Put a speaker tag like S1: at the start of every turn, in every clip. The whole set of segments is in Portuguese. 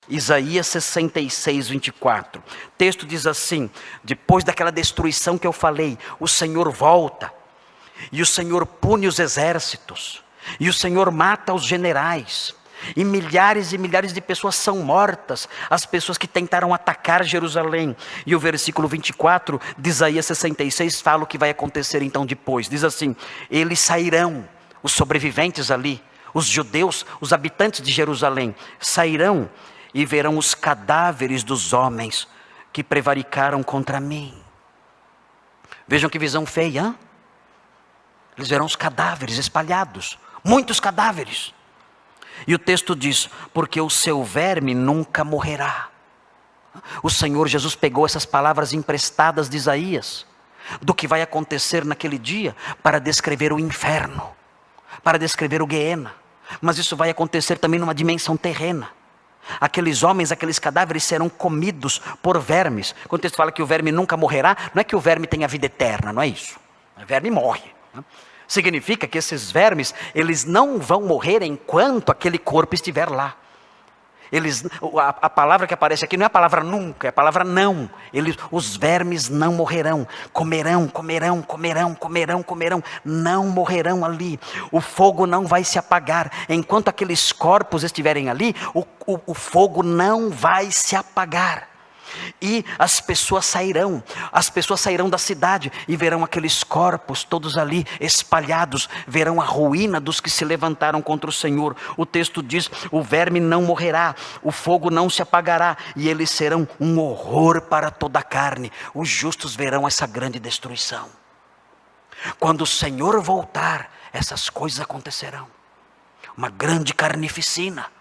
S1: Isaías 66, 24. O texto diz assim: depois daquela destruição que eu falei, o Senhor volta, e o Senhor pune os exércitos, e o Senhor mata os generais, e milhares de pessoas são mortas, as pessoas que tentaram atacar Jerusalém. E o versículo 24 de Isaías 66 fala o que vai acontecer então depois. Diz assim: eles sairão, os sobreviventes ali, os judeus, os habitantes de Jerusalém, sairão e verão os cadáveres dos homens que prevaricaram contra mim. Vejam que visão feia, hein? Eles verão os cadáveres espalhados, muitos cadáveres. E o texto diz: porque o seu verme nunca morrerá. O Senhor Jesus pegou essas palavras emprestadas de Isaías, do que vai acontecer naquele dia, para descrever o inferno, para descrever o Guiena. Mas isso vai acontecer também numa dimensão terrena. Aqueles homens, aqueles cadáveres serão comidos por vermes. Quando o texto fala que o verme nunca morrerá, não é que o verme tenha vida eterna, não é isso. O verme morre. Significa que esses vermes, eles não vão morrer enquanto aquele corpo estiver lá. A palavra que aparece aqui não é a palavra nunca, é a palavra não. Os vermes não morrerão, comerão, não morrerão ali. O fogo não vai se apagar, enquanto aqueles corpos estiverem ali, o fogo não vai se apagar. E as pessoas sairão da cidade e verão aqueles corpos todos ali espalhados, verão a ruína dos que se levantaram contra o Senhor. O texto diz: o verme não morrerá, o fogo não se apagará, e eles serão um horror para toda a carne. Os justos verão essa grande destruição. Quando o Senhor voltar, essas coisas acontecerão. Uma grande carnificina.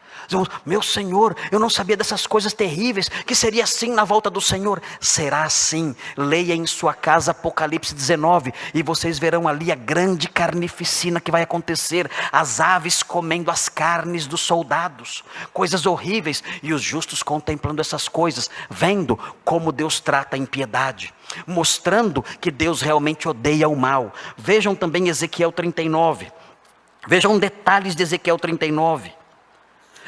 S1: Meu Senhor, eu não sabia dessas coisas terríveis, que seria assim na volta do Senhor. Será assim. Leia em sua casa Apocalipse 19, e vocês verão ali a grande carnificina que vai acontecer. As aves comendo as carnes dos soldados, coisas horríveis, e os justos contemplando essas coisas, vendo como Deus trata a impiedade, mostrando que Deus realmente odeia o mal. Vejam também Ezequiel 39, vejam detalhes de Ezequiel 39.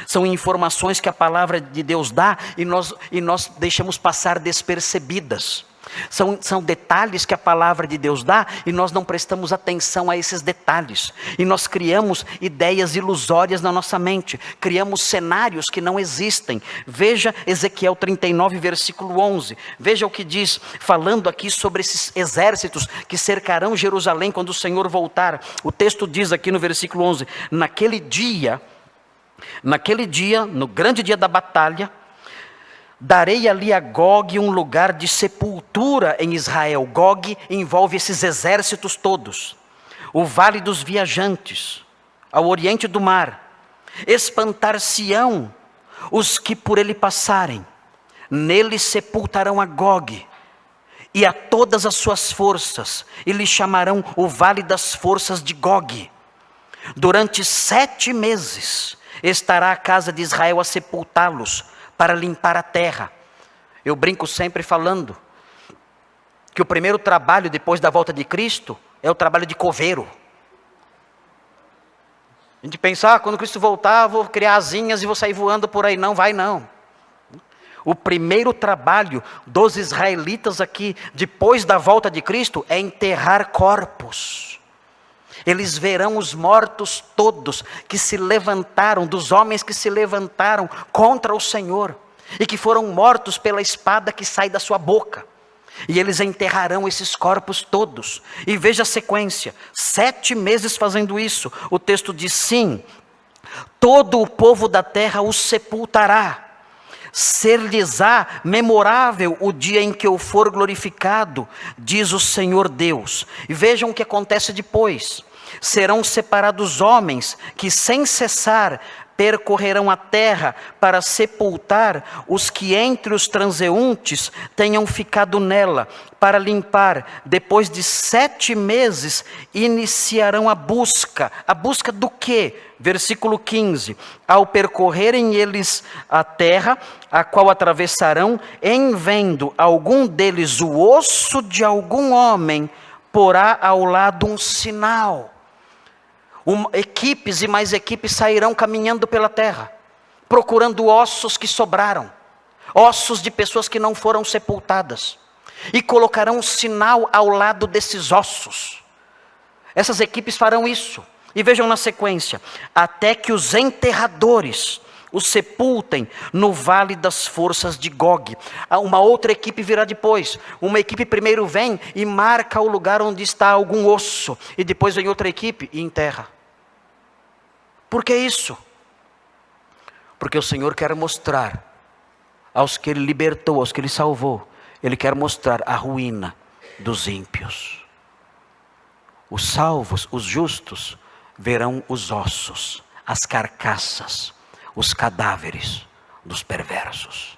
S1: São informações que a palavra de Deus dá e nós deixamos passar despercebidas. São detalhes que a palavra de Deus dá e nós não prestamos atenção a esses detalhes. E nós criamos ideias ilusórias na nossa mente. Criamos cenários que não existem. Veja Ezequiel 39, versículo 11. Veja o que diz, falando aqui sobre esses exércitos que cercarão Jerusalém quando o Senhor voltar. O texto diz aqui no versículo 11: naquele dia, no grande dia da batalha, darei ali a Gog um lugar de sepultura em Israel. Gog envolve esses exércitos todos. O vale dos viajantes, ao oriente do mar. Espantar-se-ão os que por ele passarem. Nele sepultarão a Gog e a todas as suas forças, e lhe chamarão o vale das forças de Gog. Durante 7 meses estará a casa de Israel a sepultá-los, para limpar a terra. Eu brinco sempre falando que o primeiro trabalho depois da volta de Cristo é o trabalho de coveiro. A gente pensa, quando Cristo voltar, vou criar asinhas e vou sair voando por aí. Não vai não. O primeiro trabalho dos israelitas aqui, depois da volta de Cristo, é enterrar corpos. Eles verão os mortos todos que se levantaram, dos homens que se levantaram contra o Senhor, e que foram mortos pela espada que sai da sua boca. E eles enterrarão esses corpos todos. E veja a sequência, 7 meses fazendo isso. O texto diz: sim, todo o povo da terra os sepultará. Ser-lhes-á memorável o dia em que eu for glorificado, diz o Senhor Deus. E vejam o que acontece depois. Serão separados homens que sem cessar percorrerão a terra para sepultar os que entre os transeuntes tenham ficado nela, para limpar. Depois de 7 meses iniciarão a busca. A busca do quê? Versículo 15. Ao percorrerem eles a terra, a qual atravessarão, em vendo algum deles o osso de algum homem, porá ao lado um sinal. Equipes e mais equipes sairão caminhando pela terra, procurando ossos que sobraram, ossos de pessoas que não foram sepultadas, e colocarão um sinal ao lado desses ossos. Essas equipes farão isso. E vejam na sequência: até que os enterradores os sepultem no vale das forças de Gog. Uma outra equipe virá depois. Uma equipe primeiro vem e marca o lugar onde está algum osso, e depois vem outra equipe e enterra. Por que isso? Porque o Senhor quer mostrar aos que Ele libertou, aos que Ele salvou, Ele quer mostrar a ruína dos ímpios. Os salvos, os justos, verão os ossos, as carcaças, os cadáveres dos perversos.